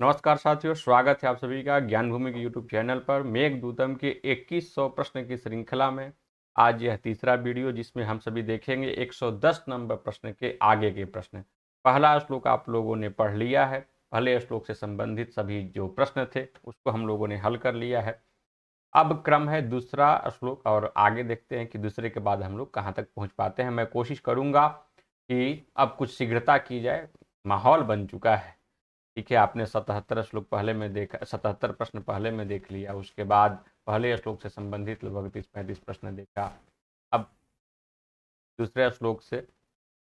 नमस्कार साथियों, स्वागत है आप सभी का ज्ञान भूमि के यूट्यूब चैनल पर। मेघदूतम के 2100 प्रश्न की श्रृंखला में आज यह तीसरा वीडियो, जिसमें हम सभी देखेंगे 110 नंबर प्रश्न के आगे के प्रश्न। पहला श्लोक आप लोगों ने पढ़ लिया है। पहले श्लोक से संबंधित सभी जो प्रश्न थे उसको हम लोगों ने हल कर लिया है। अब क्रम है दूसरा श्लोक, और आगे देखते हैं कि दूसरे के बाद हम लोग कहाँ तक पहुँच पाते हैं। मैं कोशिश करूँगा कि अब कुछ शीघ्रता की जाए, माहौल बन चुका है। ठीक है, आपने 77 श्लोक पहले में देखा, 77 प्रश्न पहले में देख लिया। उसके बाद पहले श्लोक से संबंधित लगभग 30-35 प्रश्न देखा। अब दूसरे श्लोक से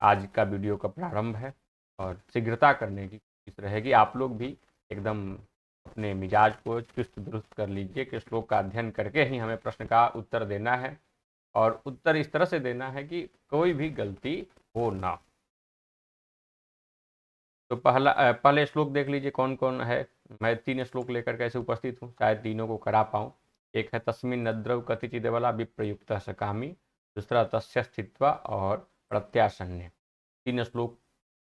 आज का वीडियो का प्रारंभ है, और शीघ्रता करने की कोशिश रहेगी। आप लोग भी एकदम अपने मिजाज को चुस्त दुरुस्त कर लीजिए कि श्लोक का अध्ययन करके ही हमें प्रश्न का उत्तर देना है, और उत्तर इस तरह से देना है कि कोई भी गलती हो ना। तो पहले श्लोक देख लीजिए कौन कौन है। मैं 3 श्लोक लेकर कैसे उपस्थित हूँ, शायद तीनों को करा पाऊँ। एक है तस्मिन् नद्रव कतिचिदेवला विप्रयुक्तः स कामी, दूसरा तस्य स्थित्वा और प्रत्यासन्ने। 3 श्लोक,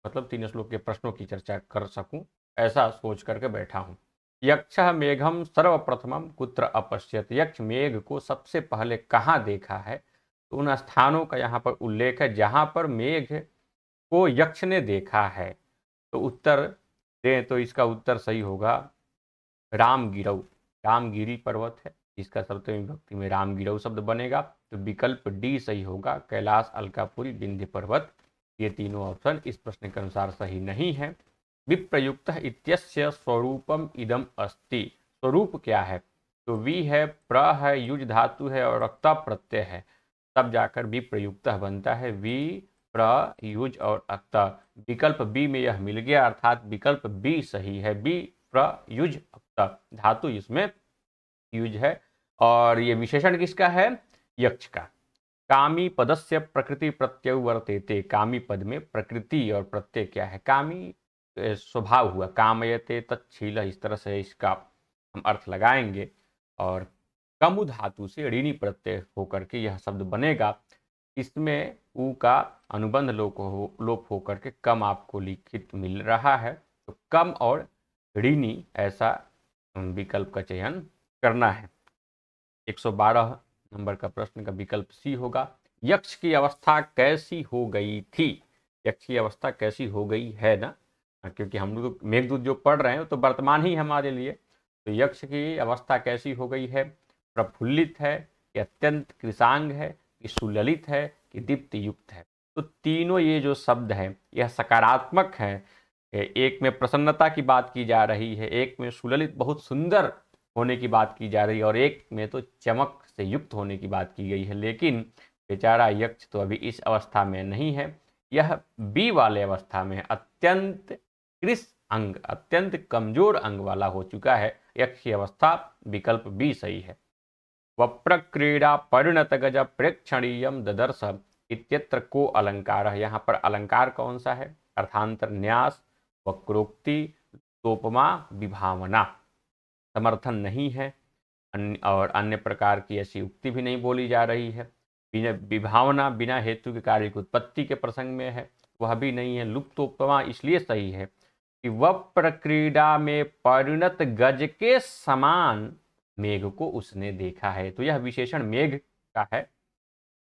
मतलब 3 श्लोक के प्रश्नों की चर्चा कर सकूं, ऐसा सोच करके बैठा हूँ। यक्षः मेघम सर्वप्रथमम कुत्र अपश्यत। यक्ष मेघ को सबसे पहले कहाँ देखा है? तो उन स्थानों का यहाँ पर उल्लेख है जहाँ पर मेघ को यक्ष ने देखा है। तो उत्तर दें तो इसका उत्तर सही होगा रामगिरौ। रामगिरी पर्वत है, जिसका सप्तमी विभक्ति में रामगिरौ शब्द बनेगा। तो विकल्प डी सही होगा, कैलाश, अलकापुरी, विंध्य पर्वत। ये तीनों ऑप्शन इस प्रश्न के अनुसार सही नहीं है। विप्रयुक्त इत्यस्य स्वरूपम इदम अस्ति। स्वरूप क्या है? तो वी है, प्र है, युज धातु है और अक्ता प्रत्यय है, तब जाकर विप्रयुक्त बनता है। वी, प्र, युज और अक्ता। विकल्प बी में यह मिल गया, अर्थात विकल्प बी सही है। बी, प्र, युज, अक्ता, धातु इसमें युज है। और ये विशेषण किसका है? यक्ष का। कामी पदस्य प्रकृति प्रत्यय वर्तेते। कामी पद में प्रकृति और प्रत्यय क्या है? कामी स्वभाव हुआ, कामयते तच्छील, इस तरह से इसका हम अर्थ लगाएंगे। और कमु धातु से ऋणी प्रत्यय होकर के यह शब्द बनेगा। इसमें ऊ का अनुबंध लोप होकर के कम आपको लिखित मिल रहा है। तो कम और ऋणी, ऐसा विकल्प का चयन करना है। 112 नंबर का प्रश्न का विकल्प सी होगा। यक्ष की अवस्था कैसी हो गई थी? यक्ष की अवस्था कैसी हो गई है ना, क्योंकि हम लोग मेघदूत जो पढ़ रहे हैं तो वर्तमान ही हमारे लिए। तो यक्ष की अवस्था कैसी हो गई है? प्रफुल्लित है, कि अत्यंत कृशांग है, कि सुललित है, कि दीप्ति युक्त है। तो तीनों ये जो शब्द हैं यह सकारात्मक है। एक में प्रसन्नता की बात की जा रही है, एक में सुललित बहुत सुंदर होने की बात की जा रही है, और एक में तो चमक से युक्त होने की बात की गई है। लेकिन बेचारा यक्ष तो अभी इस अवस्था में नहीं है, यह बी वाले अवस्था में अत्यंत कृश अंग, अत्यंत कमजोर अंग वाला हो चुका है। यक्ष की अवस्था विकल्प बी सही है। वप्रक्रीड़ा परिणत गज प्रेक्षणीयम ददर्श इत्यत्र को अलंकार। यहाँ पर अलंकार कौन सा है? अर्थांतर न्यास, वक्रोक्ति, तोपमा, विभावना। समर्थन नहीं है, और अन्य प्रकार की ऐसी उक्ति भी नहीं बोली जा रही है। बिना विभावना, बिना हेतु के कार्य की उत्पत्ति के प्रसंग में है, वह भी नहीं है। लुप्तोपमा इसलिए सही है कि वह प्रक्रीड़ा में परिणत गज के समान मेघ को उसने देखा है। तो यह विशेषण मेघ का है,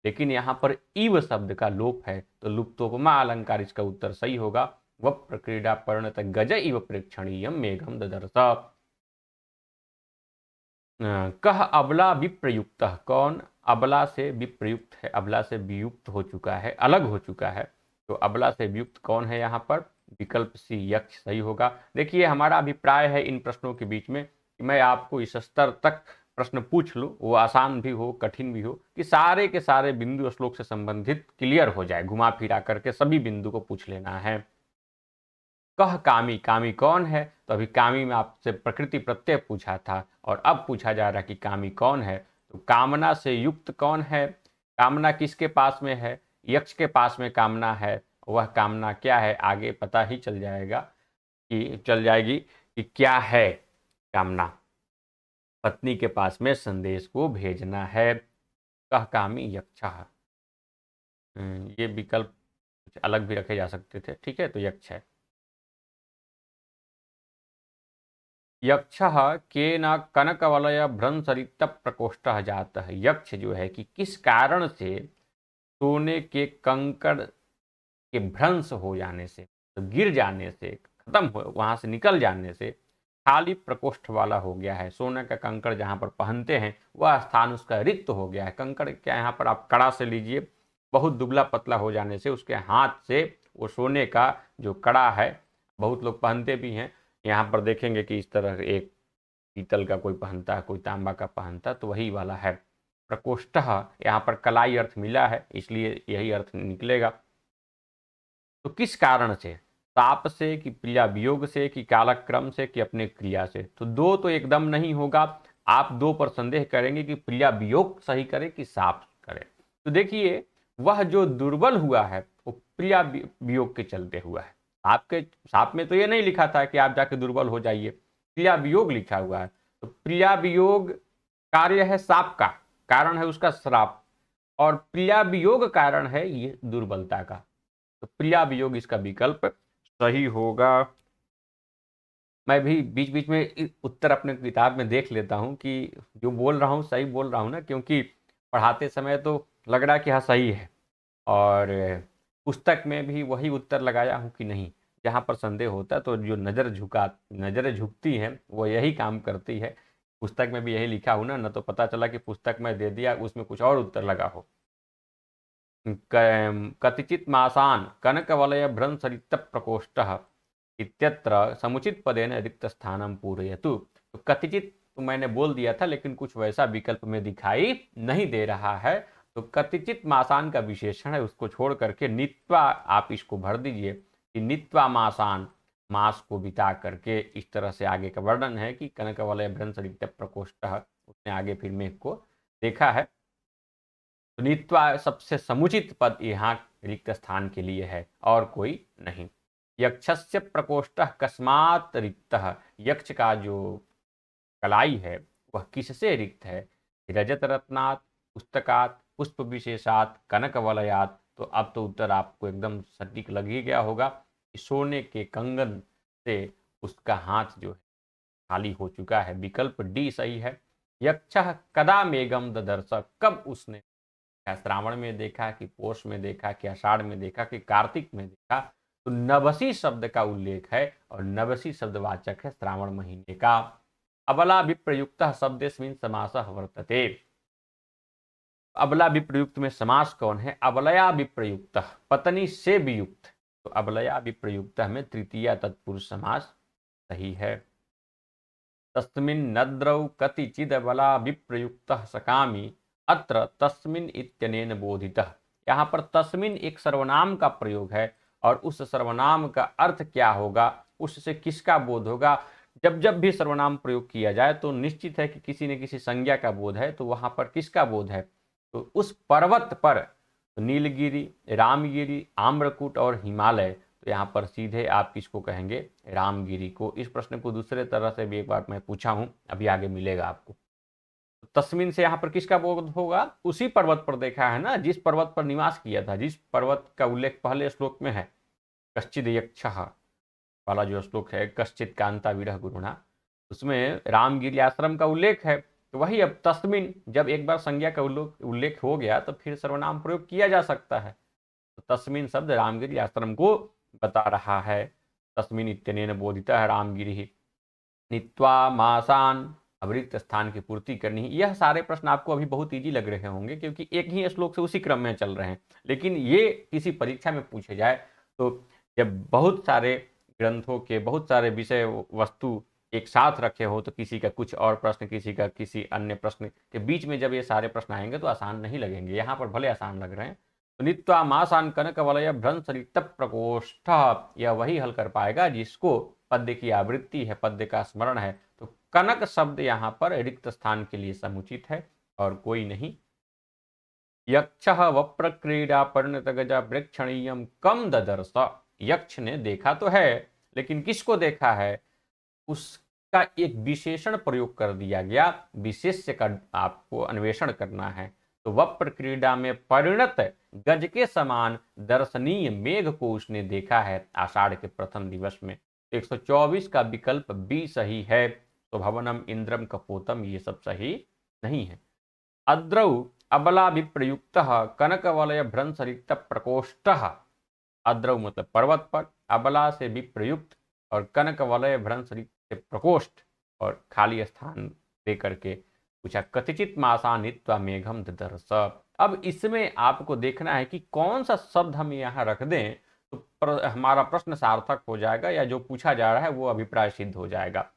लेकिन यहाँ पर इव शब्द का लोप है, तो लुप्तोपमा अलंकार इसका उत्तर सही होगा। वह प्रक्रीड़ा परिणत गज इव प्रेक्षणीयम मेघम ददर्श। कह अबला विप्रयुक्त। कौन अबला से विप्रयुक्त है? अबला से वियुक्त हो चुका है, अलग हो चुका है। तो अबला से वियुक्त कौन है यहाँ पर? विकल्प सी यक्ष सही होगा। देखिए, हमारा अभिप्राय है इन प्रश्नों के बीच में कि मैं आपको इस स्तर तक प्रश्न पूछ लूँ, वो आसान भी हो कठिन भी हो, कि सारे के सारे बिंदु श्लोक से संबंधित क्लियर हो जाए। घुमा फिरा करके सभी बिंदु को पूछ लेना है। कह कामी, कामी कौन है? तो अभी कामी में आपसे प्रकृति प्रत्यय पूछा था, और अब पूछा जा रहा है कि कामी कौन है। तो कामना से युक्त कौन है? कामना किसके पास में है? यक्ष के पास में कामना है। वह कामना क्या है, आगे पता ही चल जाएगा, कि चल जाएगी कि क्या है कामना। पत्नी के पास में संदेश को भेजना है। कह कामी यक्ष। ये विकल्प कुछ अलग भी रखे जा सकते थे, ठीक है, तो यक्ष है। यक्षः केन कनकवलय भ्रंसरिक्त प्रकोष्ठः जातः। यक्ष जो है कि किस कारण से सोने के कंकड़ के भ्रंश हो जाने से, तो गिर जाने से, खत्म हो वहां से निकल जाने से खाली प्रकोष्ठ वाला हो गया है। सोने का कंकड़ जहां पर पहनते हैं वह स्थान उसका रिक्त हो गया है। कंकड़ क्या, यहाँ पर आप कड़ा से लीजिए, बहुत दुबला पतला हो जाने से उसके हाथ से वो सोने का जो कड़ा है, बहुत लोग पहनते भी हैं, यहाँ पर देखेंगे कि इस तरह एक पीतल का कोई पहनता है, कोई तांबा का पहनता, तो वही वाला है प्रकोष्ठ। यहाँ पर कलाई अर्थ मिला है, इसलिए यही अर्थ निकलेगा। तो किस कारण से, ताप से कि प्रिया वियोग से कि कालक्रम से कि अपने क्रिया से, तो दो तो एकदम नहीं होगा। आप दो पर संदेह करेंगे कि प्रिया वियोग सही करे कि साप करे। तो देखिए वह जो दुर्बल हुआ है वो प्रिया वियोग के चलते हुआ है। आपके साप में तो ये नहीं लिखा था कि आप जाके दुर्बल हो जाइए, प्रिया वियोग लिखा हुआ है। तो प्रिया वियोग कार्य है साप का, कारण है उसका श्राप, और प्रिया वियोग कारण है ये दुर्बलता का। तो प्रिया वियोग इसका विकल्प सही होगा। मैं भी बीच बीच में उत्तर अपने किताब में देख लेता हूँ कि जो बोल रहा हूँ सही बोल रहा हूँ ना, क्योंकि पढ़ाते समय तो लग रहा कि हाँ सही है, और पुस्तक में भी वही उत्तर लगाया हूँ कि नहीं। जहाँ पर संदेह होता है तो जो नज़रें झुकती हैं वो यही काम करती है। पुस्तक में भी यही लिखा हूँ ना, न तो पता चला कि पुस्तक में दे दिया उसमें कुछ और उत्तर लगा हो। कतिचित् मासान् कनकवलयभ्रंसरिक्तप्रकोष्ठः इत्यत्र समुचित पदेन रिक्त स्थानं पूरयतु। तो कतिचित तो मैंने बोल दिया था, लेकिन कुछ वैसा विकल्प में दिखाई नहीं दे रहा है। तो कतिचित मासान का विशेषण है, उसको छोड़ करके नित्वा आप इसको भर दीजिए कि नित्वा मासान, मास को बिता करके। इस तरह से आगे का वर्णन है कि कनकवलय भ्रंसरिक्त प्रकोष्ठः, उसने आगे फिर मेघ को देखा है। तो नीत्वा सबसे समुचित पद यहाँ रिक्त स्थान के लिए है और कोई नहीं। यक्षस्य प्रकोष्ठ कस्मात् रिक्त, यक्ष का जो कलाई है वह किससे रिक्त है? रजत रत्नात्, पुस्तकात्, पुष्प विशेषात्, कनक वलयात्। तो अब तो उत्तर आपको एकदम सटीक लग ही गया होगा कि सोने के कंगन से उसका हाथ जो है खाली हो चुका है। विकल्प डी सही है। यक्ष कदा मेघम ददर्श, कब उसने, श्रावण में देखा कि पोष में देखा कि आषाढ़ में देखा कि कार्तिक में देखा। तो नवसी शब्द का उल्लेख है और नवसी शब्दवाचक है श्रावण महीने का। अबला विप्रयुक्त शब्देस्मिन् समासः वर्तते। अबला विप्रयुक्त में समास कौन है? अबलया विप्रयुक्त, पत्नी से वियुक्त। तो अबलया विप्रयुक्त में तृतीया तत्पुरुष समास सही है। तस्मिन् नद्रौ कतिचिदबला विप्रयुक्तः सकामी, अत्र तस्मिन् इत्यनेन बोधितः। यहाँ पर तस्मिन् एक सर्वनाम का प्रयोग है, और उस सर्वनाम का अर्थ क्या होगा, उससे किसका बोध होगा? जब जब भी सर्वनाम प्रयोग किया जाए तो निश्चित है कि किसी न किसी संज्ञा का बोध है। तो वहां पर किसका बोध है? तो उस पर्वत पर, तो नीलगिरी, रामगिरी, आम्रकूट और हिमालय। तो यहाँ पर सीधे आप किसको कहेंगे? रामगिरी को। इस प्रश्न को दूसरे तरह से भी एक बार मैं पूछा हूं, अभी आगे मिलेगा आपको। तस्मिन से यहाँ पर किसका बोध होगा? उसी पर्वत पर देखा है ना, जिस पर्वत पर निवास किया था, जिस पर्वत का उल्लेख पहले श्लोक में है। कश्चिद यक्षः वाला जो श्लोक है, कश्चित कांता विरह गुरुणा, उसमें रामगिरी आश्रम का उल्लेख है। तो वही अब तस्मिन, जब एक बार संज्ञा का उल्लेख हो गया तो फिर सर्वनाम प्रयोग किया जा सकता है। तो तस्मिन शब्द रामगिरी आश्रम को बता रहा है। तस्मिन इत्यनेन बोधितः रामगिरी। नित्वा मासान, अवृत स्थान की पूर्ति करनी। यह सारे प्रश्न आपको अभी बहुत इजी लग रहे होंगे, क्योंकि एक ही श्लोक से उसी क्रम में चल रहे हैं। लेकिन ये किसी परीक्षा में पूछे जाए तो, जब बहुत सारे ग्रंथों के बहुत सारे विषय वस्तु एक साथ रखे हो, तो किसी का कुछ और प्रश्न, किसी का किसी अन्य प्रश्न के बीच में जब ये सारे प्रश्न आएंगे तो आसान नहीं लगेंगे। यहाँ पर भले आसान लग रहे हैं। तो नित्वा मासान कनक वलय भ्रंसरिक्त प्रकोष्ठ, यह वही हल कर पाएगा जिसको पद्य की आवृत्ति है, पद्य का स्मरण है। तो कनक शब्द यहाँ पर रिक्त स्थान के लिए समुचित है और कोई नहीं। यक्षः वप्र क्रीड़ा परिणत गजा वृक्षणीयम कम ददर्श, यक्ष ने देखा तो है, लेकिन किसको देखा है? उसका एक विशेषण प्रयोग कर दिया गया, विशेष्य का आपको अन्वेषण करना है। तो वप्र क्रीड़ा में परिणत गज के समान दर्शनीय मेघ को उसने देखा है आषाढ़ के प्रथम दिवस में। 124 का विकल्प बी सही है। स्वभवनम इंद्रम कपोतम, ये सब सही नहीं है। अद्रौ अबला विप्रयुक्त कनकवलय भ्रंश रिक्त प्रकोष्ठ। अद्रौ मतलब पर्वत पर, अबला से विप्रयुक्त और कनकवलय भ्रंश रिक्त प्रकोष्ठ और खाली स्थान दे करके पूछा कतिचित मासानित्वा मेघम ददर्श। अब इसमें आपको देखना है कि कौन सा शब्द हम यहाँ रख दें तो हमारा प्रश्न सार्थक हो जाएगा, या जो पूछा जा रहा है वो अभिप्राय सिद्ध हो जाएगा।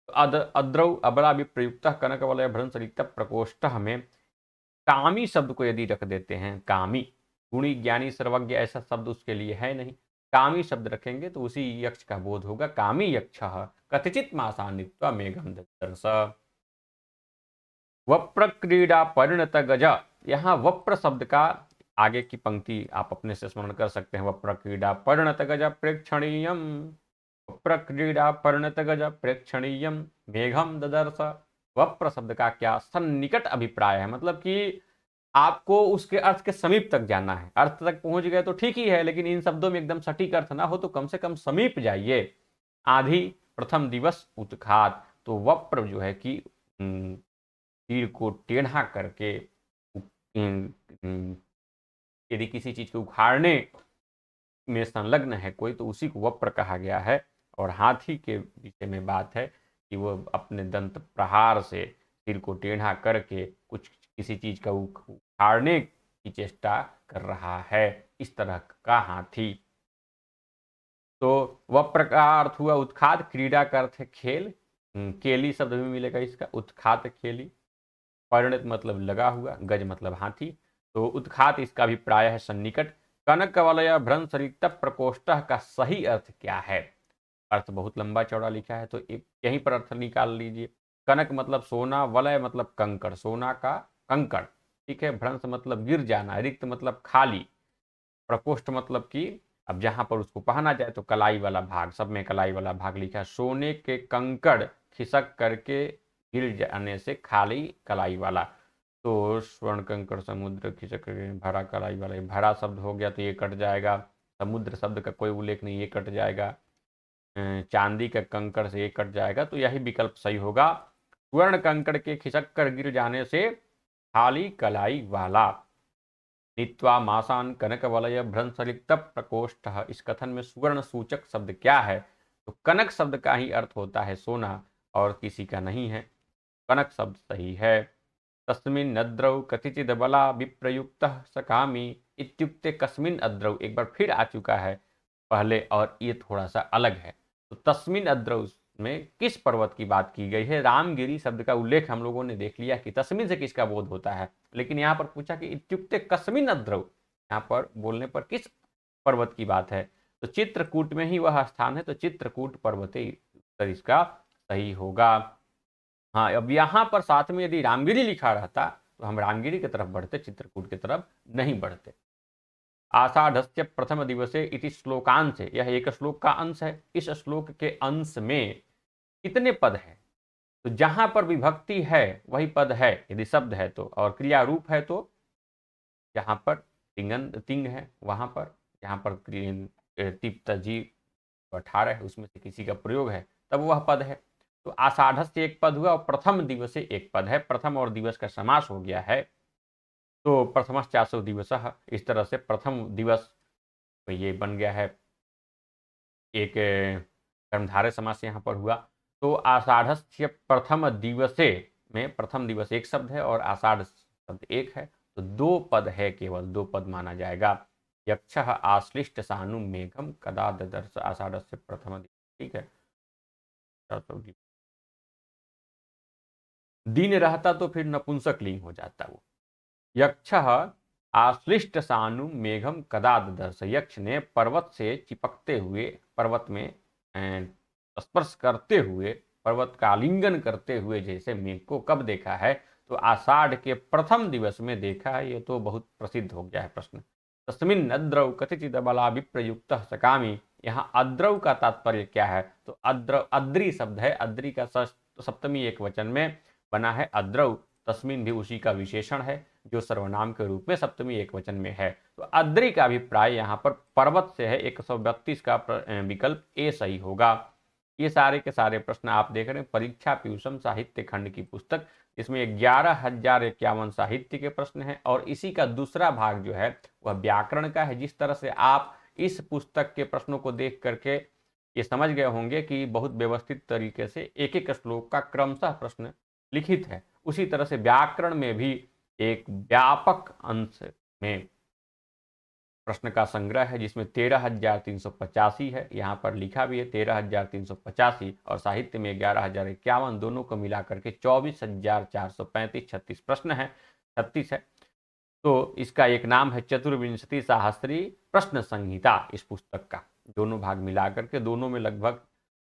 अद्रौ अबला विप्रयुक्त कनकवलय भ्रंश रिक्त प्रकोष्ठ में कामी शब्द को यदि रख देते हैं, कामी, गुणी ज्ञानी सर्वज्ञ ऐसा शब्द उसके लिए है नहीं, कामी शब्द रखेंगे तो उसी यक्ष का बोध होगा। कामी यक्ष कथिचित मासान्वित्वा मेघम ददर्श। वप्र क्रीड़ा परिणत गज, यहाँ वप्र शब्द का आगे की पंक्ति आप अपने से स्मरण कर सकते हैं। वप्र क्रीड़ा परिणत गज प्रेक्षणीयम, वप्र क्रीड़ा परिणत गज प्रेक्षणीयम मेघम ददर्श। वप्र शब्द का क्या सन्निकट अभिप्राय है, मतलब कि आपको उसके अर्थ के समीप तक जाना है। अर्थ तक पहुंच गए तो ठीक ही है, लेकिन इन शब्दों में एकदम सटीक अर्थ ना हो तो कम से कम समीप जाइए। आधी, प्रथम दिवस, उत्खात, तो वप्र जो है कि तीर को टेढ़ा करके यदि किसी चीज को उखाड़ने में संलग्न है कोई तो उसी को वप्र कहा गया है। और हाथी के विषय में बात है कि वो अपने दंत प्रहार से सिर को टेढ़ा करके कुछ किसी चीज का उखाड़ने की चेष्टा कर रहा है, इस तरह का हाथी। तो वप्र का अर्थ हुआ उत्खात, क्रीड़ा का अर्थ है खेल, केली शब्द भी मिलेगा इसका, उत्खात खेली। परिणत मतलब लगा हुआ, गज मतलब हाथी, तो उत्खात इसका भी प्राय है सन्निकट। कनक वलय भ्रंश रिक्त प्रकोष्ठ का सही अर्थ क्या है? अर्थ बहुत लंबा चौड़ा लिखा है तो एक यहीं पर अर्थ निकाल लीजिए। कनक मतलब सोना, वलय मतलब कंकड़, सोना का कंकड़, ठीक है। भ्रंश मतलब गिर जाना, रिक्त मतलब खाली, प्रकोष्ठ मतलब कि अब जहां पर उसको पहना जाए तो कलाई वाला भाग, सब में कलाई वाला भाग लिखा है। सोने के कंकड़ खिसक करके गिर जाने से खाली कलाई वाला, तो स्वर्ण कंकड़ समुद्र खिसक भरा कलाई वाला, भरा शब्द हो गया तो ये कट जाएगा। समुद्र शब्द का कोई उल्लेख नहीं, ये कट जाएगा। चांदी के कंकड़ से ये कट जाएगा, तो यही विकल्प सही होगा। स्वर्ण कंकड़ के खिसक कर गिर जाने से खाली कलाई वाला। नीत्वा मासान कनक वलय भ्रंशलिप्त प्रकोष्ठ, इस कथन में सुवर्ण सूचक शब्द क्या है? तो कनक शब्द का ही अर्थ होता है सोना, और किसी का नहीं है। कनक शब्द सही है। तस्मिन् अद्रौ कतिचिद बला विप्रयुक्त सकामी इत्युक्ते कस्मिन् अद्रौ, एक बार फिर आ चुका है पहले और ये थोड़ा सा अलग है। तो तस्मिन् अद्रौ में किस पर्वत की बात की गई है? रामगिरी शब्द का उल्लेख हम लोगों ने देख लिया कि तस्मिन् से किसका बोध होता है, लेकिन यहाँ पर पूछा कि इत्युक्ते कस्मिन् अद्रौ, यहाँ पर बोलने पर किस पर्वत की बात है? तो चित्रकूट में ही वह स्थान है, तो चित्रकूट पर्वते उत्तर इसका सही होगा। हाँ, अब यहाँ पर साथ में यदि रामगिरी लिखा रहता तो हम रामगिरी की तरफ बढ़ते, चित्रकूट की तरफ नहीं बढ़ते। आषाढ़स्य प्रथम दिवसे इति श्लोकांश, यह एक श्लोक का अंश है। इस श्लोक के अंश में कितने पद हैं? तो जहां पर विभक्ति है वही पद है यदि शब्द है तो, और क्रिया रूप है तो जहां पर तिंग है वहां पर, जहां पर तिप्त जी 18 है उसमें से किसी का प्रयोग है तब वह पद है। तो आषाढ़ से एक पद हुआ और प्रथम दिवस से एक पद है, प्रथम और दिवस का समास हो गया है, तो प्रथमश्चासो दिवस, इस तरह से प्रथम दिवस तो ये बन गया है एक कर्मधारय समास यहाँ पर हुआ। तो आषाढ़स्य प्रथम दिवसे में प्रथम दिवस एक शब्द है और आषाढ़ शब्द एक है, तो दो पद है, केवल दो पद माना जाएगा। यक्ष आश्लिष्ट सानु मेघम कदा ददर्श, आषाढ़स्य प्रथम दिवस, ठीक है। दिन रहता तो फिर नपुंसक लिंग हो जाता वो। यक्ष आश्लिष्ट सानु मेघम कदा ददर्श, यक्ष ने पर्वत से चिपकते हुए, पर्वत में स्पर्श करते हुए, पर्वत का आलिंगन करते हुए जैसे मेघ को कब देखा है? तो आषाढ़ के प्रथम दिवस में देखा है, ये तो बहुत प्रसिद्ध हो गया है प्रश्न। तस्मिन् अद्रौ कतिचिद बला विप्रयुक्त सकामी, यहाँ अद्रौ का तात्पर्य क्या है? तो अद्र अद्री शब्द है, अद्री का सप्तमी एक वचन में बना है अद्रौ, तस्मिन् भी उसी का विशेषण है जो सर्वनाम के रूप में सप्तमी एक वचन में है। तो अद्री का अभिप्राय यहाँ पर पर्वत से है, 132 का विकल्प ए सही होगा। ये सारे के सारे प्रश्न आप देख रहे हैं परीक्षा प्यूषम साहित्य खंड की पुस्तक, इसमें 11,051 साहित्य के प्रश्न हैं और इसी का दूसरा भाग जो है वह व्याकरण का है। जिस तरह से आप इस पुस्तक के प्रश्नों को देख करके ये समझ गए होंगे कि बहुत व्यवस्थित तरीके से एक एक श्लोक का क्रमशः प्रश्न लिखित है, उसी तरह से व्याकरण में भी एक व्यापक अंश में प्रश्न का संग्रह है जिसमें 13,385 है, यहाँ पर लिखा भी है 13,385 और साहित्य में 11,051, दोनों को मिलाकर के 24,435 36 प्रश्न है, 36 है। तो इसका एक नाम है चतुर्विंशति शास्त्री प्रश्न संहिता। इस पुस्तक का दोनों भाग मिलाकर के दोनों में लगभग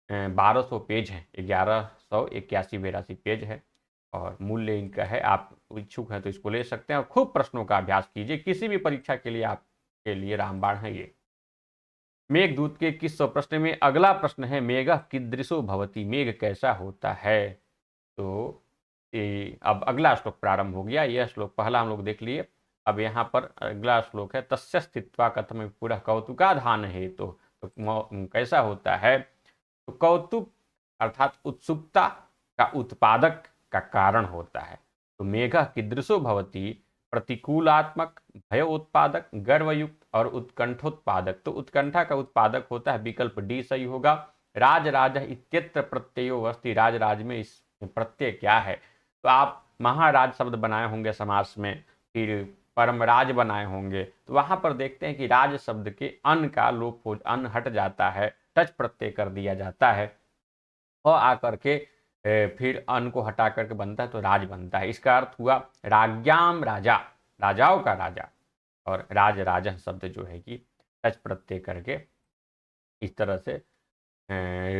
1200 पेज हैं, 1181-82 पेज है और मूल्य इनका है। आप इच्छुक हैं तो इसको ले सकते हैं और खूब प्रश्नों का अभ्यास कीजिए, किसी भी परीक्षा के लिए आपके लिए रामबाण है ये। मेघदूत के 2100 प्रश्न में अगला प्रश्न है मेघ कीदृशो भवति, मेघ कैसा होता है। तो अब अगला श्लोक प्रारंभ हो गया, यह श्लोक पहला हम लोग देख लिए। अब यहाँ पर अगला श्लोक है तस्य स्थित्वा कथम पुरः कौतुकाधान हेतु, तो कैसा होता है, तो कौतुक अर्थात उत्सुकता का उत्पादक का कारण होता है। तो मेघ कीदृशो भवति, प्रतिकूलात्मक, भय उत्पादक, गर्वयुक्त और उत्कंठोत्पादक। तो उत्कंठा का उत्पादक होता है विकल्प डी सही होगा। राज राज इत्यत्र प्रत्ययो अस्ति, राज राज में इस प्रत्यय क्या है, तो आप महाराज शब्द बनाए होंगे समास में, फिर परमराज बनाए होंगे, तो वहां पर देखते हैं कि राज शब्द के अन का लोप हो, अन हट जाता है, टच प्रत्यय कर दिया जाता है और आकर के फिर अन को हटा करके बनता है तो राज बनता है। इसका अर्थ हुआ राज्ञाम राजा, राजाओं का राजा, और राज राजा शब्द जो है कि टच प्रत्यय करके इस तरह से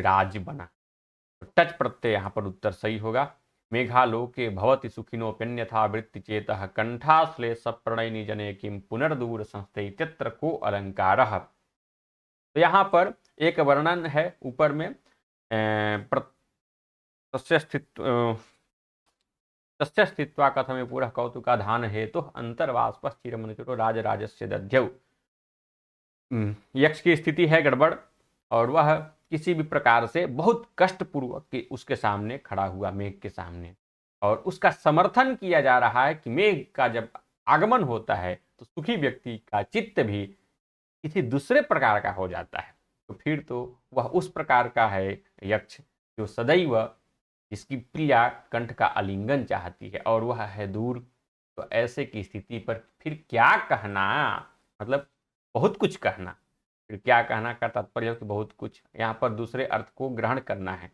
राज बना, तो टच प्रत्यय यहाँ पर उत्तर सही होगा। मेघालोके भवति सुखिनोप्यन्यथा वृत्ति चेतः कंठाश्लेष प्रणयिनी जने किम पुनर्दूर संस्थे इत्यत्र को अलंकारः। तो यहाँ पर एक वर्णन है ऊपर में तस्य स्थित्वा कथमे पूरा कौतुकाधान हेतु अंतर्वास्प चिरमनुचरो राजराजस्य दध्यौ। यक्ष की स्थिति है गड़बड़ और वह किसी भी प्रकार से बहुत कष्टपूर्वक उसके सामने खड़ा हुआ, मेघ के सामने, और उसका समर्थन किया जा रहा है कि मेघ का जब आगमन होता है तो सुखी व्यक्ति का चित्त भी किसी दूसरे प्रकार का हो जाता है। तो फिर तो वह उस प्रकार का है यक्ष जो सदैव इसकी प्रिया कंठ का आलिंगन चाहती है और वह है दूर। तो ऐसे की स्थिति पर फिर क्या कहना, मतलब बहुत कुछ कहना, फिर क्या कहना का तात्पर्य कि बहुत कुछ, यहाँ पर दूसरे अर्थ को ग्रहण करना है।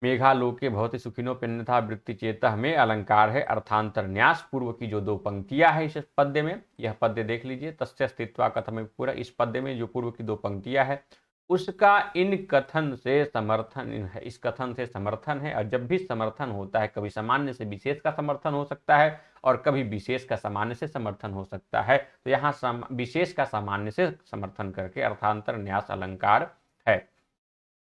मेघालोके भवति सुखिनोप्यन्यथा वृत्ति चेतः में अलंकार है अर्थांतर न्यास पूर्व की जो दो पंक्तियां है इस पद्य में, यह पद्य देख लीजिए तस्य स्थित्वा कथम पूरा, इस पद्य में जो पूर्व की दो पंक्तियां है उसका इन कथन से समर्थन है, इस कथन से समर्थन है। और जब भी समर्थन होता है कभी सामान्य से विशेष का समर्थन हो सकता है और कभी विशेष का सामान्य से समर्थन हो सकता है। तो यहाँ विशेष का सामान्य से समर्थन करके अर्थांतर न्यास अलंकार है।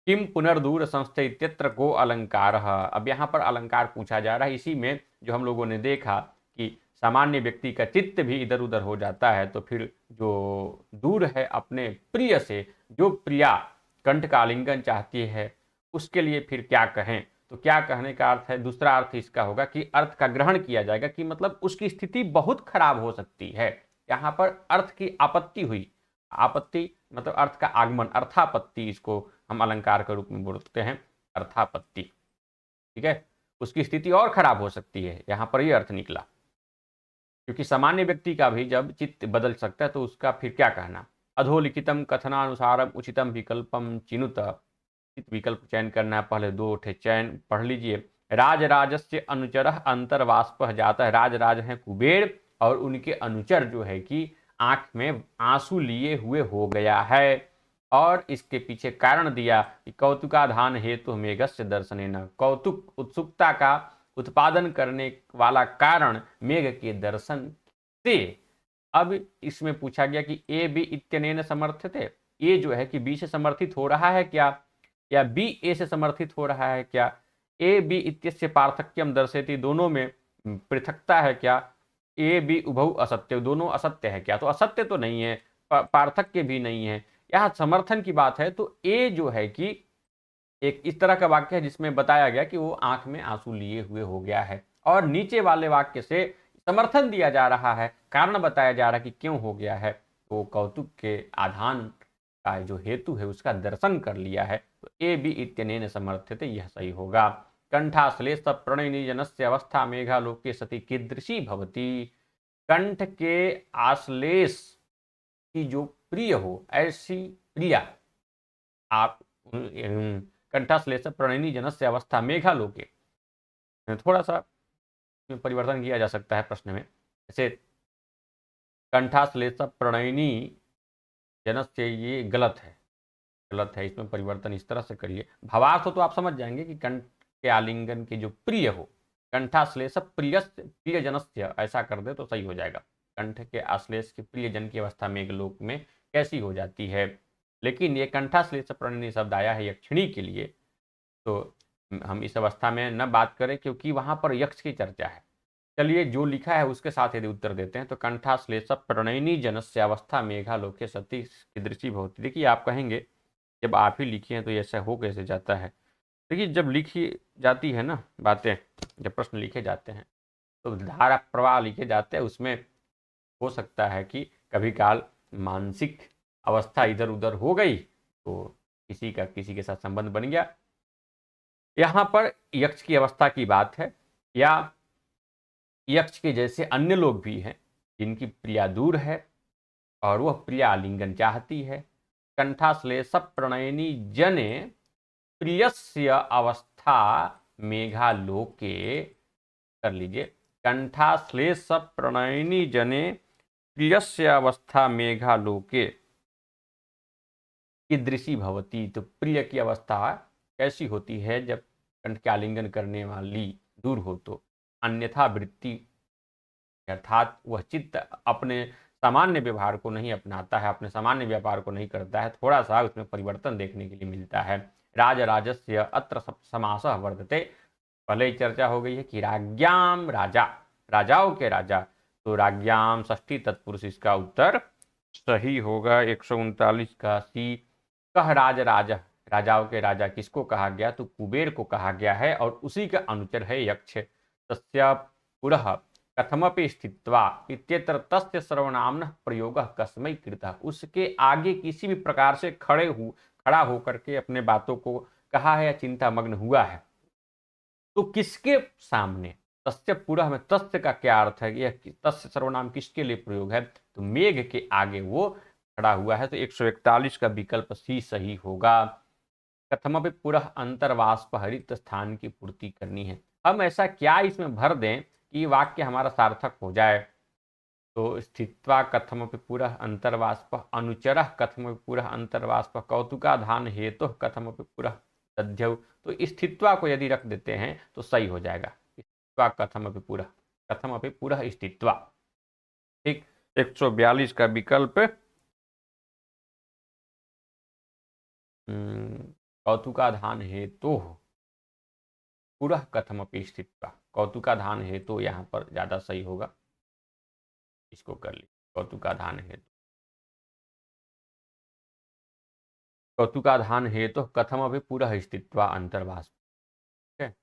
किम पुनर्दूर संस्थे इत्यत्र को अलंकार। अब यहाँ पर अलंकार पूछा जा रहा है, इसी में जो हम लोगों ने देखा कि सामान्य व्यक्ति का चित्त भी इधर उधर हो जाता है, तो फिर जो दूर है अपने प्रिय से, जो प्रिया कंठ का आलिंगन चाहती है उसके लिए फिर क्या कहें। तो क्या कहने का अर्थ है, दूसरा अर्थ इसका होगा कि अर्थ का ग्रहण किया जाएगा कि मतलब उसकी स्थिति बहुत खराब हो सकती है। यहाँ पर अर्थ की आपत्ति हुई, आपत्ति मतलब अर्थ का आगमन, अर्थापत्ति, इसको हम अलंकार के रूप में बोलते हैं अर्थापत्ति, ठीक है। उसकी स्थिति और खराब हो सकती है, यहाँ पर यह अर्थ निकला, क्योंकि सामान्य व्यक्ति का भी जब चित्त बदल सकता है तो उसका फिर क्या कहना। अधोलिखितम कथनानुसारम उचितम विकल्पम चिनुत, विकल्प चयन करना है, पहले दो ठे चयन पढ़ लीजिए। राज राजस्य अनुचर अंतर्वाष्प जाता है, राज राज है कुबेर और उनके अनुचर जो है कि आंख में आंसू लिए हुए हो गया है, और इसके पीछे कारण दिया कि कौतुकाधान हेतु मेघस्य दर्शनेन, कौतुक उत्सुकता का उत्पादन करने वाला कारण मेघ के दर्शन से। अब इसमें पूछा गया कि ए बी इत्यनेन समर्थित, ए जो है कि बी से समर्थित हो रहा है क्या, या बी ए से समर्थित हो रहा है क्या, ए बी इत्यस्य पार्थक्यम दर्शयति, दोनों में पृथकता है क्या, ए बी उभौ असत्य, दोनों असत्य है क्या, तो असत्य तो नहीं है, पार्थक्य भी नहीं है, यहाँ समर्थन की बात है तो ए जो है कि एक इस तरह का वाक्य है जिसमें बताया गया कि वो आंख में आंसू लिए हुए हो गया है, और नीचे वाले वाक्य से समर्थन दिया जा रहा है, कारण बताया जा रहा है कि क्यों हो गया है। तो कौतुक के आधान का जो हेतु है उसका दर्शन कर लिया है, तो ए बी इत्यनेन समर्थ्यते, यह सही होगा। कंठाश्लेष प्रणयनी जनस्य अवस्था मेघालोके सती कीदृशी भवती। कंठ के आश्लेष की जो प्रिय हो, ऐसी प्रिया आप कंठाश्लेष प्रणयनी जनस्य अवस्था मेघालोके, थोड़ा सा परिवर्तन किया जा सकता है प्रश्न में। जैसे कंठाश्लेष प्रणयनी जनस्य, ये गलत है, गलत है, इसमें परिवर्तन इस तरह से करिए। भावार्थ तो आप समझ जाएंगे कि कंठ के आलिंगन के जो प्रिय हो, कंठाश्लेष प्रिय जनस्य ऐसा कर दे तो सही हो जाएगा। कंठ के आश्लेष के प्रियजन की अवस्था मेघलोक में कैसी हो जाती है, लेकिन ये कंठाश्लेष प्रणयनी शब्द आया है यक्षिणी के लिए, तो हम इस अवस्था में न बात करें क्योंकि वहां पर यक्ष की चर्चा है। चलिए जो लिखा है उसके साथ यदि उत्तर देते हैं, तो कंठाश्लेष प्रणयनी जनस्य अवस्था मेघालोके सती कीदृशी भवती। देखिए आप कहेंगे जब आप ही लिखी हैं तो ऐसा हो कैसे जाता है। देखिए जब लिखी जाती है ना बातें, जब प्रश्न लिखे जाते हैं तो धारा प्रवाह लिखे जाते हैं, उसमें हो सकता है कि कभी काल मानसिक अवस्था इधर उधर हो गई तो किसी का किसी के साथ संबंध बन गया। यहाँ पर यक्ष की अवस्था की बात है, या यक्ष के जैसे अन्य लोग भी हैं जिनकी प्रिया दूर है और वह प्रिया आलिंगन चाहती है। कंठाश्लेष प्रणयनी जने प्रियस्य अवस्था मेघालोके, कर लीजिए, कंठाश्लेष प्रणयनी जने प्रियस्य अवस्था मेघालोके कीदृशी भवती। तो प्रिय की अवस्था कैसी होती है जब कंठ के आलिंगन करने वाली दूर हो तो। अन्यथा वृत्ति अर्थात वह चित्त अपने सामान्य व्यवहार को नहीं अपनाता है, अपने सामान्य व्यापार को नहीं करता है, थोड़ा सा उसमें परिवर्तन देखने के लिए मिलता है। राज राजस्य अत्र समासः वर्तते, पहले ही चर्चा हो गई है कि राज्ञाम राजा, राजाओं के राजा, तो राज्ञाम षष्ठी तत्पुरुष, इसका उत्तर सही होगा 139 का सी। कह राज राजा, राजाओं के राजा किसको कहा गया, तो कुबेर को कहा गया है, और उसी का अनुचर है यक्ष। तस्य पुरः कथमपि स्थित्वा इत्यत्र तस्य सर्वनामनः प्रयोगः कस्मै कृतः। उसके आगे किसी भी प्रकार से खड़ा होकर के अपने बातों को कहा है या चिंता मग्न हुआ है, तो किसके सामने। तस्य पुरः में तस्य का क्या अर्थ है, यह तस्य सर्वनाम किसके लिए प्रयोग है, तो मेघ के आगे वो खड़ा हुआ है, तो 141 का विकल्प सी सही होगा। कथमपि पुरः अंतर्वाष्प हरित स्थान की पूर्ति करनी है। हम ऐसा क्या इसमें भर दें कि वाक्य हमारा सार्थक हो जाए। तो स्थित्वा कथमपि पुरः अंतर्वाष्प, अनुचरः कथमपि पुरः अंतर्वाष्प, कौतुकाधान हेतु कथमपि पुरः दध्यौ। तो स्थित्वा को यदि रख देते हैं तो सही हो जाएगा। स्थित्वा कथमपि पुरः, कथमपि पुरः स्थित्वा, ठीक। 142 का विकल्प कौतुकाधान हेतु पुरः कथमपि स्थित्वा, कौतुकाधान हेतु यहाँ पर ज्यादा सही होगा, इसको कर ली। कौतुकाधान हेतु, कौतुकाधान हेतु कथमपि पुरः स्थित्वा अंतर्वास। ठीक है,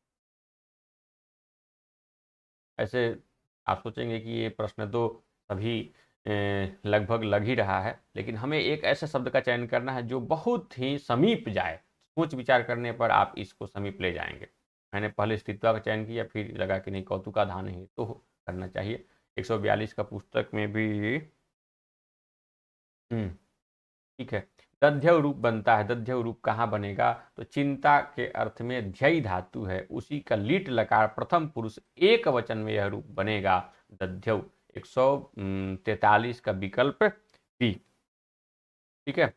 ऐसे आप सोचेंगे कि ये प्रश्न तो सभी लगभग लग ही रहा है, लेकिन हमें एक ऐसे शब्द का चयन करना है जो बहुत ही समीप जाए, सोच विचार करने पर आप इसको समीप ले जाएंगे। मैंने पहले स्थित्वा का चयन किया, फिर लगा कि नहीं कौतुकाधान है तो करना चाहिए। 142 का पुस्तक में भी ठीक है। दध्यव रूप बनता है, दध्यव रूप कहाँ बनेगा, तो चिंता के अर्थ में ध्यय धातु है, उसी का लीट लकार प्रथम पुरुष एक वचन में यह रूप बनेगा दध्यव। 143 का विकल्प बी, ठीक है।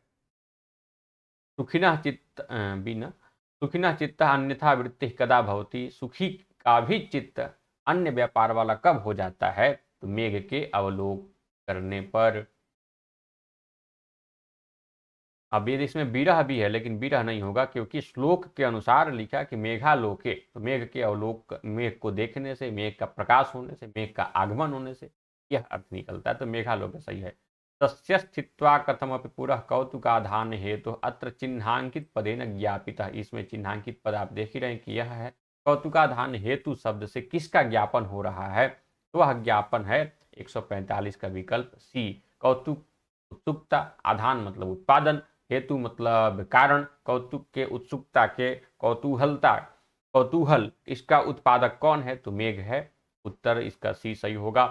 सुखिनः चित्त बी न, सुखिनः चित्त अन्यथा वृत्ति कदा भवती। सुखी का भी चित्त अन्य व्यापार वाला कब हो जाता है, तो मेघ के अवलोक करने पर। अब यदि इसमें विरह भी है, लेकिन विरह नहीं होगा क्योंकि श्लोक के अनुसार लिखा कि मेघालोके, तो मेघ के अवलोक, मेघ को देखने से, मेघ का प्रकाश होने से, मेघ का आगमन होने से यह अर्थ निकलता है, तो मेघालोके सही है। तस्य स्थित्वा कथमपि पुरः कौतुकाधान हेतु अत्र चिन्हांकित पदेन ज्ञापितः। इसमें चिन्हांकित पद आप देख ही रहे हैं कि यह है। कौतुकाधान हेतु शब्द से किसका ज्ञापन हो रहा है? तो वह ज्ञापन है 145 का विकल्प सी। कौतुक उत्सुकता, आधान मतलब उत्पादन, हेतु मतलब कारण, कौतुक के, उत्सुकता के, कौतूहलता, कौतूहल, इसका उत्पादक कौन है? तो मेघ है। उत्तर इसका सी सही होगा।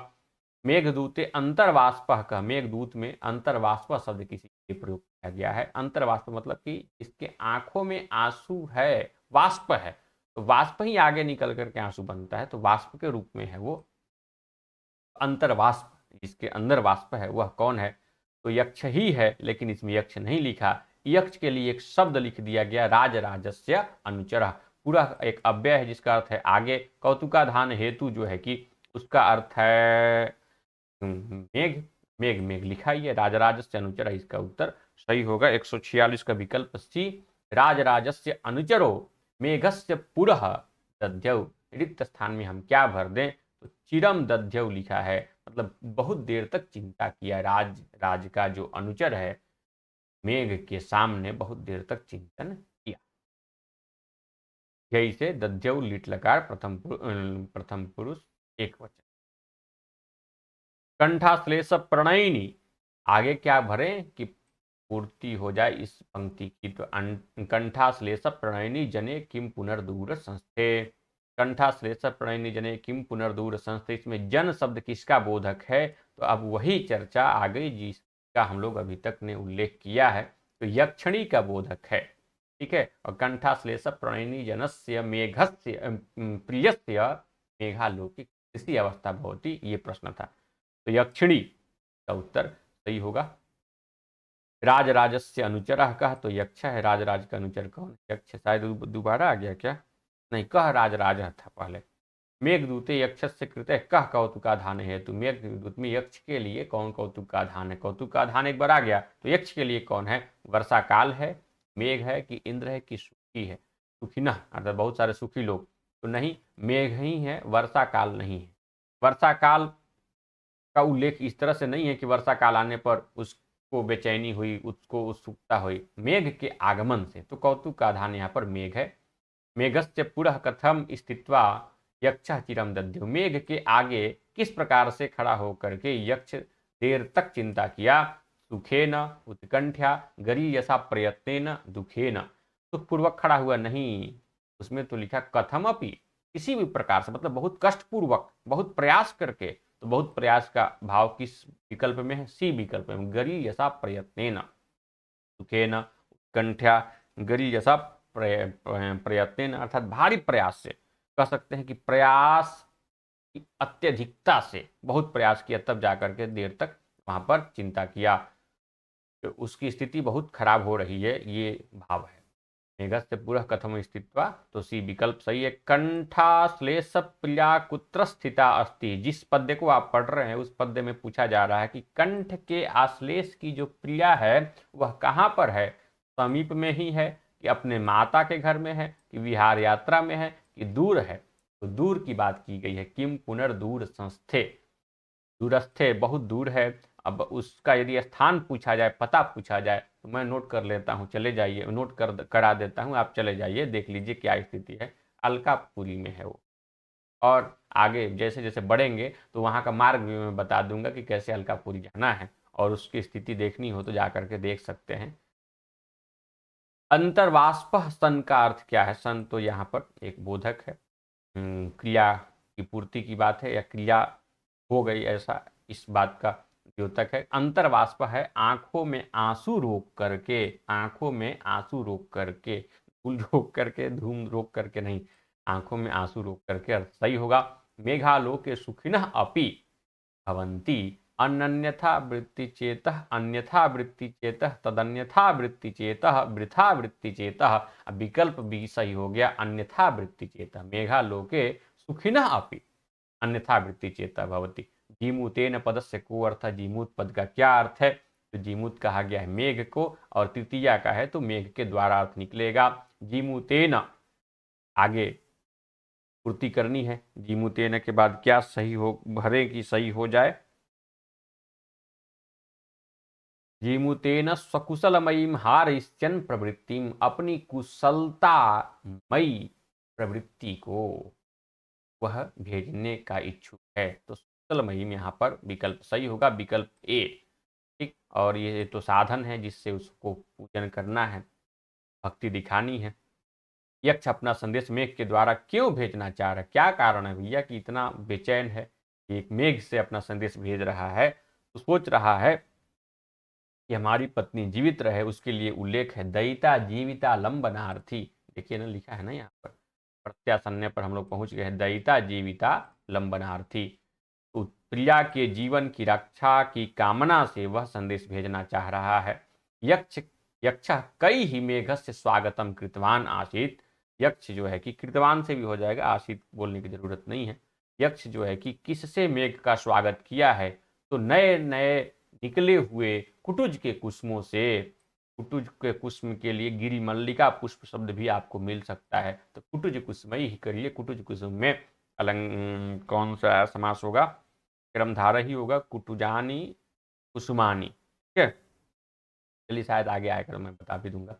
मेघदूते अंतर्वाष्प का, मेघदूत में अंतर्वाष्प शब्द किसी के प्रयोग किया गया है। अंतर्वाष्प मतलब कि इसके आंखों में आंसू है, वाष्प है, तो वाष्प ही आगे निकल करके आंसू बनता है, तो वाष्प के रूप में है वो अंतर्वाष्प। जिसके अंदर वाष्प है वह कौन है? तो यक्ष ही है, लेकिन इसमें यक्ष नहीं लिखा। यक्ष के लिए एक शब्द लिख दिया गया, राजराजस्य अनुचर। पूरा एक अव्यय है जिसका अर्थ है आगे। कौतुकाधान हेतु जो है कि उसका अर्थ है मेघ। मेघ मेघ लिखा ही है, राजराजस्य अनुचर, इसका उत्तर सही होगा 146 का विकल्प सी। राजराजस्य अनुचरो मेघस्य पुरः दध्यौ। रिक्त स्थान में हम क्या भर दें? तो चिरम दध्यौ लिखा है, मतलब बहुत देर तक चिंता किया। राज का जो अनुचर है मेघ के सामने बहुत देर तक चिंतन किया। यही से दध्यौ लिट लकार प्रथम पुरुष एक वचन। कंठाश्लेष प्रणयिनी, आगे क्या भरें कि पूर्ति हो जाए इस पंक्ति की? तो कंठाश्लेष प्रणयिनी जने किम पुनर्दूर संस्थे। कंठाश्लेष प्रणयिनी जने किम पुनर्दूर संस्थे, इसमें जन शब्द किसका बोधक है? तो अब वही चर्चा आ गई जिसका हम लोग अभी तक ने उल्लेख किया है, तो यक्षिणी का बोधक है। ठीक है। और कंठाश्लेष प्रणयिनी जनस्य मेघस्य प्रियस्य मेघालोकी इसी अवस्था भवती, ये प्रश्न था। तो यक्षिणी का उत्तर सही होगा। राजराजस्य अनुचरः कह, तो यक्ष है। राजराज का अनुचर कौन? यक्ष। शायद दोबारा आ गया क्या? नहीं, कह राजराज था पहले। मेघदूते यक्षस्य कृते कह कौतुकाधान है, तो मेघदूत में यक्ष के लिए कौन कौतुकाधान है? कौतुकाधान एक बार आ गया, तो यक्ष के लिए कौन है? वर्षा काल है, मेघ है कि इंद्र है कि सुखी है? सुखिना अर्थात बहुत सारे सुखी लोग, तो नहीं, मेघ ही है, वर्षा काल नहीं है। वर्षा काल का उल्लेख इस तरह से नहीं है कि वर्षा काल आने पर उसको बेचैनी हुई, उसको उत्सुकता हुई, मेघ के आगमन से। तो कौतुक का आधान यहाँ पर मेघ है। मेघस्य पुरः कथम स्थित्वा यक्ष चिरम दध्यु, मेघ के आगे किस प्रकार से खड़ा होकर के यक्ष देर तक चिंता किया? सुखेन, उत्कंठ्या, गरीयसा, प्रयत्नेन, दुखेन। सुखपूर्वक खड़ा हुआ नहीं, उसमें तो लिखा कथमपि, किसी भी प्रकार से, मतलब बहुत कष्टपूर्वक, बहुत प्रयास करके। तो बहुत प्रयास का भाव किस विकल्प में है? सी विकल्प में, गरीयसा प्रयत्नेन, सुखेन, उत्कंठ्या, गरीयसा प्रयत्न अर्थात भारी प्रयास से, कह सकते हैं कि प्रयास की अत्यधिकता से बहुत प्रयास किया, तब जाकर के देर तक वहां पर चिंता किया, तो उसकी स्थिति बहुत खराब हो रही है, ये भाव है। मेघस्य पुरः कथम स्थित्वा, तो सी विकल्प सही है। कंठाश्लेष प्रिया कुत्र स्थिता अस्ति, जिस पद्य को आप पढ़ रहे हैं उस पद्य में पूछा जा रहा है कि कंठ के आश्लेष की जो प्रिया है वह कहाँ पर है? समीप में ही है कि अपने माता के घर में है कि विहार यात्रा में है कि दूर है? तो दूर की बात की गई है। किम पुनर्दूर संस्थे, दूरस्थे बहुत दूर है। अब उसका यदि स्थान पूछा जाए, पता पूछा जाए, तो मैं नोट कर लेता हूँ, चले जाइए, नोट करा देता हूँ, आप चले जाइए, देख लीजिए क्या स्थिति है। अलकापुरी में है वो। और आगे जैसे जैसे बढ़ेंगे तो वहाँ का मार्ग भी मैं बता दूंगा कि कैसे अलकापुरी जाना है, और उसकी स्थिति देखनी हो तो जा करके देख सकते हैं। अंतर्वाष्प सन का अर्थ क्या है? सन तो यहाँ पर एक बोधक है, क्रिया की पूर्ति की बात है, या क्रिया हो गई ऐसा, इस बात का द्योतक है। अंतर्वाष्प है आंखों में आंसू रोक करके, आंखों में आंसू रोक करके, धूल रोक करके, धूम रोक करके नहीं, आंखों में आंसू रोक करके अर्थ सही होगा। मेघालोके सुखिनः अपि भवन्ति अन्यथा वृत्ति चेतः, अन्यथा वृत्ति चेतः, तदन्यथा वृत्ति चेतः, वृथा वृत्ति चेतः। अब विकल्प बी सही हो गया, अन्यथा वृत्ति चेतः। मेघालोके सुखिनः अपि अन्यथा वृत्ति चेतः भवति। जीमूतेन पदस्य को अर्थ, जीमूत पद का क्या अर्थ है? तो जीमूत कहा गया है मेघ को, और तृतीया का है तो मेघ के द्वारा अर्थ निकलेगा। जीमूतेन आगे पूर्ति करनी है, जीमूतेन के बाद क्या सही हो भरे कि सही हो जाए। जीमुतेन स्वकुशलमयीं हारयिष्यन् प्रवृत्तिम, अपनी कुशलतामयी प्रवृत्ति को वह भेजने का इच्छुक है। तो कुशलमयी में यहाँ पर विकल्प सही होगा, विकल्प ए। ठीक, और ये तो साधन है जिससे उसको पूजन करना है, भक्ति दिखानी है। यक्ष अपना संदेश मेघ के द्वारा क्यों भेजना चाह रहा है, क्या कारण है भैया कि इतना बेचैन है कि एक मेघ से अपना संदेश भेज रहा है? तो सोच रहा है कि हमारी पत्नी जीवित रहे, उसके लिए उल्लेख है दयिता जीविता लंबनार्थी। देखिए ना, लिखा है ना यहाँ पर, प्रत्यासन्य पर हम लोग पहुंच गए हैं, दयिता जीविता लंबनार्थी। तो प्रिया के जीवन की रक्षा की कामना से वह संदेश भेजना चाह रहा है। यक्ष यक्ष कई ही मेघस्य स्वागतम कृतवान आसीत। यक्ष जो है कि कृतवान से भी हो जाएगा, आसीत बोलने की जरूरत नहीं है। यक्ष जो है कि किससे मेघ का स्वागत किया है, तो नए नए निकले हुए कुटुज के कुसुमों से। कुटुज के कुसुम के लिए गिरी मल्लिका पुष्प शब्द भी आपको मिल सकता है, तो कुटुज कुसुमई ही करिए। कुटुज कुसुम में कौन सा समास होगा? क्रमधारा ही होगा, कुटुजानी कुसुमानी। ठीक है, चलिए शायद आगे आएगा मैं बता भी दूंगा।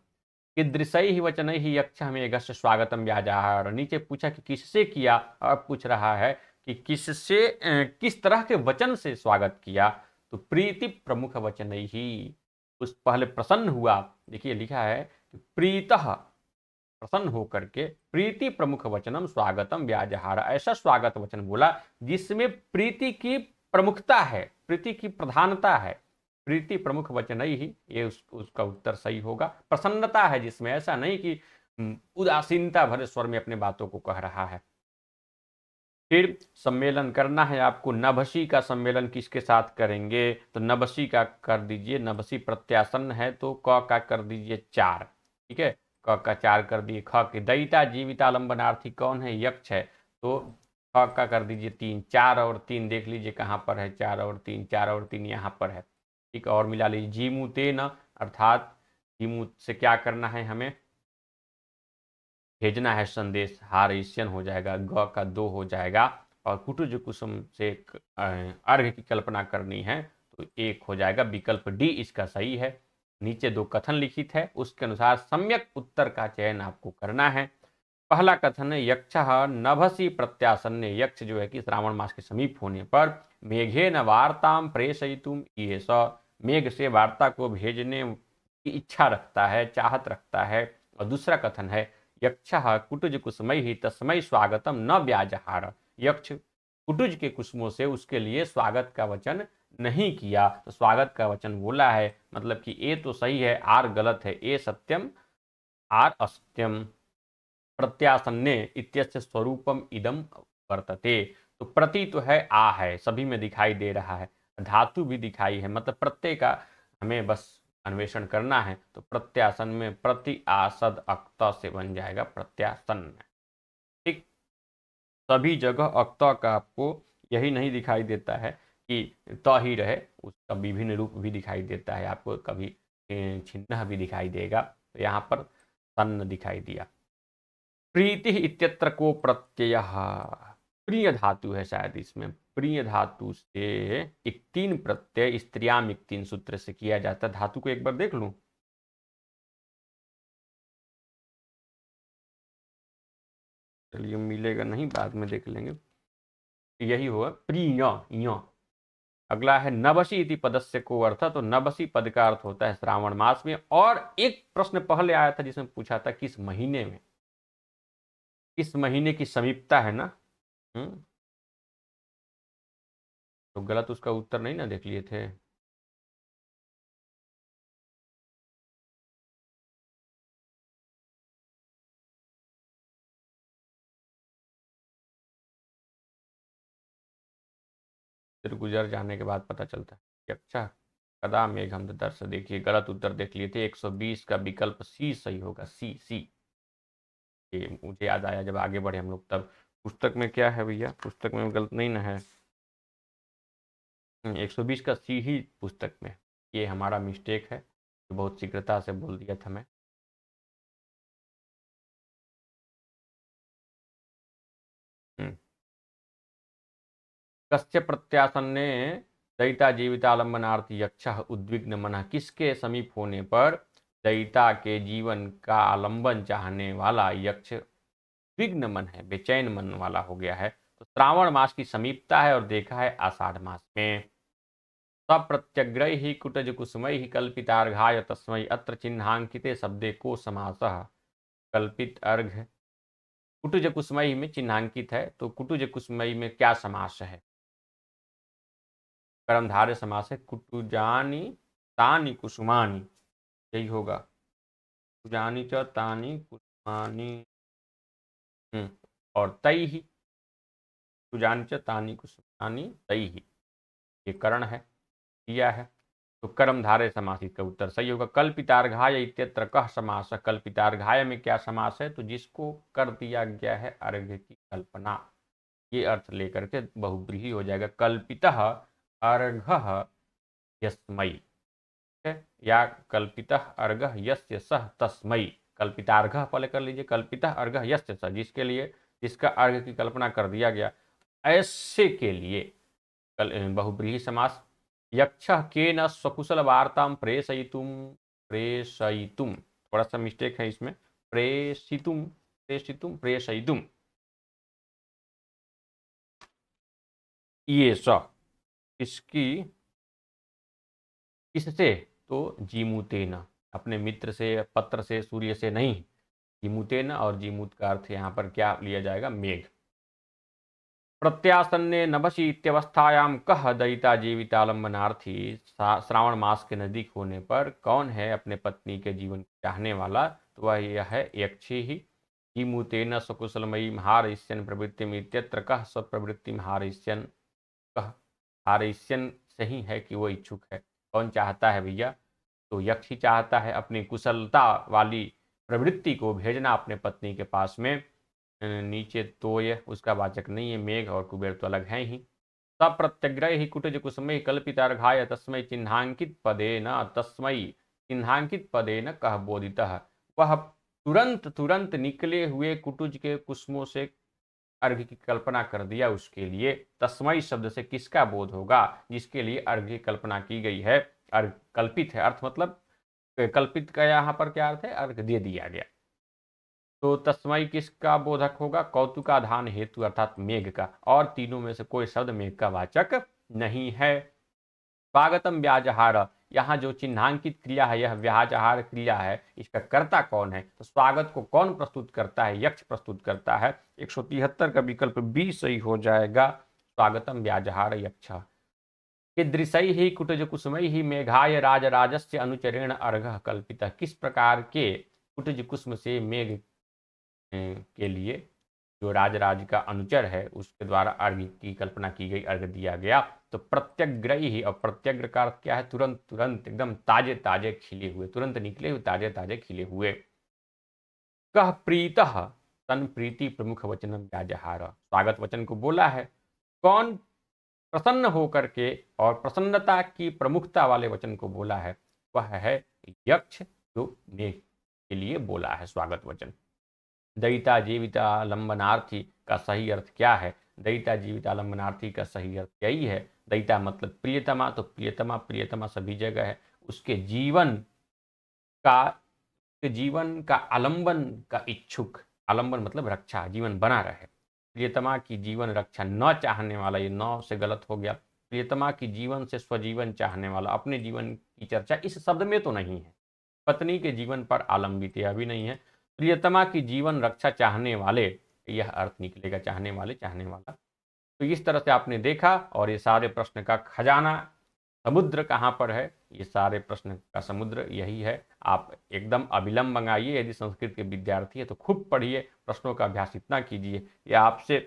कि दृश्य ही वचन ही यक्ष हमें अगस्त स्वागतम व्याजाहार, नीचे पूछा कि किससे किया, अब पूछ रहा है कि किससे, किस तरह के वचन से स्वागत किया। तो प्रीति प्रमुख वचन ही, उस पहले प्रसन्न हुआ। देखिए लिखा है कि प्रीतः, प्रसन्न होकर के, प्रीति प्रमुख वचनम स्वागतम व्याजहार, ऐसा स्वागत वचन बोला जिसमें प्रीति की प्रमुखता है, प्रीति की प्रधानता है। प्रीति प्रमुख वचन ही, ये उसका उत्तर सही होगा। प्रसन्नता है जिसमें, ऐसा नहीं कि उदासीनता भरे स्वर में अपने बातों को कह रहा है। फिर सम्मेलन करना है आपको। नभसी का सम्मेलन किसके साथ करेंगे? तो नभसी का कर दीजिए, नभसी प्रत्यासन है तो क का कर दीजिए 4। ठीक है, क का 4 कर दिए। ख के दयिता जीविता लंबनार्थी कौन है? यक्ष है, तो ख का कर दीजिए 3। 4 और 3 देख लीजिए कहाँ पर है, 4 और 3, 4 और 3 यहाँ पर है। ठीक, और मिला लीजिए। जीमुते न, अर्थात जीमू से क्या करना है हमें? भेजना है संदेश, हारेशियन हो जाएगा, ग का 2 हो जाएगा। और कुटुज कुसुम से अर्घ की कल्पना करनी है, तो 1 हो जाएगा। विकल्प डी इसका सही है। नीचे 2 कथन लिखित है, उसके अनुसार सम्यक उत्तर का चयन आपको करना है। पहला कथन है यक्ष नभसी प्रत्यासन्ने, यक्ष जो है कि श्रावण मास के समीप होने पर मेघे न वार्ताम प्रेषयितुम ये स, मेघ से वार्ता को भेजने की इच्छा रखता है, चाहत रखता है। और दूसरा कथन है यक्ष कुटुज कुसुमई ही तस्मय स्वागतम न व्याजहार, यक्ष कुटुज के कुसुमों से उसके लिए स्वागत का वचन नहीं किया। तो स्वागत का वचन बोला है, मतलब कि ए तो सही है, आर गलत है। ए सत्यम, आर असत्यम। प्रत्यासन्ने इत्यस्य स्वरूपम इदम वर्तते। तो प्रति तो है, आ है, सभी में दिखाई दे रहा है। धातु भी दिखाई है, मतलब प्रत्यय का हमें बस अन्वेषण करना है। तो प्रत्यासन में प्रति आसद अक्त से बन जाएगा प्रत्यासन। ठीक, सभी जगह अक्त का आपको यही नहीं दिखाई देता है कि त ही रहे, उसका विभिन्न रूप भी दिखाई देता है आपको, कभी छिन्न भी दिखाई देगा। तो यहाँ पर सन्न दिखाई दिया। प्रीति इत्यत्र को प्रत्यय, प्रिय धातु है शायद इसमें, प्रिय धातु से एक 3 प्रत्यय स्त्रियाम एक 3 सूत्र से किया जाता है। धातु को एक बार देख लूं, चलिए मिलेगा नहीं, बाद में देख लेंगे। यही होगा प्रिय य। अगला है नवसी इति पदस्य को अर्थ, तो नवसी पद का अर्थ होता है श्रावण मास में। और एक प्रश्न पहले आया था जिसमें पूछा था किस महीने में, किस महीने की समीपता है ना। तो गलत उसका उत्तर नहीं ना देख लिए थे। फिर गुजर जाने के बाद पता चलता है कि अच्छा कदा मेघम दर्श। देखिए गलत उत्तर देख लिए थे, 120 का विकल्प सी सही होगा, सी सी। ये मुझे याद आया जब आगे बढ़े हम लोग तब। पुस्तक में क्या है भैया, पुस्तक में गलत नहीं ना है। 120 का सी ही पुस्तक में, ये हमारा मिस्टेक है, तो बहुत शीघ्रता से बोल दिया था मैं। हम्म, कस्य प्रत्यासन्ने दयिता जीवितालंबनार्थी यक्षः उद्विग्न मनः, किसके समीप होने पर दयिता के जीवन का आलंबन चाहने वाला यक्ष विघ्न मन है, बेचैन मन वाला हो गया है। तो श्रावण मास की समीपता है और देखा है आषाढ़ मास में। सप्रत्यग्रैः कुटजकुसुमैः कल्पितार्घाय तस्मै अत्र चिन्हांकिते शब्दे को समासः। कल्पित अर्घ कुटजकुसुमैः में चिन्हांकित है, तो कुटजकुसुमैः में क्या समास है? कर्मधारय समास है। कुटुजानि तानि कुसुमानि, यही होगा। कुटुजानि च तानि कुसुमानि और तैहि, कुटुजानि च तानि कुसुमानि तैहि, ये करण है, क्रिया है। तो कर्मधारय समास इसका उत्तर सही होगा। कल्पितार्घाय इत्यत्र कः समास, कल्पितार्घाय में क्या समास है? तो जिसको कर दिया गया है अर्घ की कल्पना, ये अर्थ लेकर के बहुब्रीहि हो जाएगा। कल्पितः अर्घः यस्मै, या कल्पितः अर्घः यस्य सः तस्मै। कल्पितार्घः पहले कर लीजिए, कल्पितः अर्घः यस्य सः, जिसके लिए, जिसका अर्घ की कल्पना कर दिया गया, ऐसे के लिए बहुब्रीहि समास। यक्षः केन स्वकुशल वार्तां प्रेषयितुं, प्रेषयितुं, थोड़ा सा मिस्टेक है इसमें, प्रेषितुं, प्रेषितुं, प्रेषयितुं, ये स इसकी, किससे? तो जीमूतेन, अपने मित्र से, पत्र से, सूर्य से नहीं, जीमूतेन, और जीमूत का अर्थ यहाँ पर क्या लिया जाएगा? मेघ। प्रत्यासन्ने नभसि इत्यवस्थायाम कह दयिता जीवितालंबनार्थी, श्रावण मास के नजदीक होने पर कौन है अपने पत्नी के जीवन को चाहने वाला? तो वह यह है यक्षी ही। जीमूतेन सकुशलमयी हारयिष्यन् प्रवृत्तिम इत्यत्र कह स्वप्रवृत्तिम हारयिष्यन्, कह हारयिष्यन् से ही है कि वो इच्छुक है। कौन चाहता है भैया? तो यक्ष ही चाहता है अपनी कुशलता वाली प्रवृत्ति को भेजना अपने पत्नी के पास में। नीचे तोय उसका वाचक नहीं है, मेघ और कुबेर तो अलग हैं ही। सप्रत्यग्रह ही कुटज कुसुमै कल्पितार्घाय तस्मै चिन्हांकित पदे न, तस्मै चिन्हांकित पदे न कह बोधितः, वह तुरंत तुरंत निकले हुए कुटुज के कुसुमों से अर्घ की कल्पना कर दिया उसके लिए। तस्मै शब्द से किसका बोध होगा? जिसके लिए अर्घ की कल्पना की गई है। अर्घ कल्पित है, अर्थ मतलब कल्पित का यहाँ पर क्या अर्थ है? अर्घ दे दिया गया। तो तस्मै किसका बोधक होगा? कौतुकाधान हेतु अर्थात मेघ का, और तीनों में से कोई शब्द मेघ का वाचक नहीं है। स्वागतम व्याजहार, यहाँ जो चिन्हांकित क्रिया है यह व्याजहार क्रिया है, इसका कर्ता कौन है? तो स्वागत को कौन प्रस्तुत करता है? यक्ष प्रस्तुत करता है। 173 का विकल्प बी सही हो जाएगा। स्वागतम व्याजहार यक्ष। कीदृशै ही कुटज कुसुमै ही मेघाय राजराजस्य अनुचरेण अर्घ कल्पित, किस प्रकार के कुटज कुसुम से मेघ के लिए, जो राजराज का अनुचर है, उसके द्वारा अर्घ की कल्पना की गई, अर्घ दिया गया। तो प्रत्यग्रही ही, और प्रत्यग्र का अर्थ क्या है? तुरंत तुरंत, एकदम ताजे ताजे खिले हुए, तुरंत निकले हुए, ताजे ताजे खिले हुए। कह प्रीतः तन प्रीति प्रमुख वचनम व्याजहार, स्वागत वचन को बोला है। कौन प्रसन्न होकर के और प्रसन्नता की प्रमुखता वाले वचन को बोला है? वह है यक्ष, जो मेघ के लिए बोला है स्वागत वचन। दयिता जीवितालंबनार्थी का सही अर्थ क्या है? दयिता जीवितालंबनार्थी का सही अर्थ यही है। दयिता मतलब प्रियतमा, तो प्रियतमा, प्रियतमा सभी जगह है। उसके जीवन का आलंबन का इच्छुक, आलंबन मतलब रक्षा, जीवन बना रहे। प्रियतमा की जीवन रक्षा न चाहने वाला, ये नौ से गलत हो गया। प्रियतमा की जीवन से स्वजीवन चाहने वाला, अपने जीवन की चर्चा इस शब्द में तो नहीं है। पत्नी के जीवन पर आलंबित, यह भी नहीं है। प्रियतमा की जीवन रक्षा चाहने वाले, यह अर्थ निकलेगा, चाहने वाले, चाहने वाला। तो इस तरह से आपने देखा, और ये सारे प्रश्न का खजाना, समुद्र कहाँ पर है? ये सारे प्रश्न का समुद्र यही है। आप एकदम अविलंब मंगाइए, यदि संस्कृत के विद्यार्थी है तो खूब पढ़िए, प्रश्नों का अभ्यास इतना कीजिए, या आपसे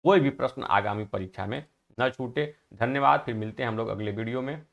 कोई भी प्रश्न आगामी परीक्षा में न छूटे। धन्यवाद, फिर मिलते हैं हम लोग अगले वीडियो में।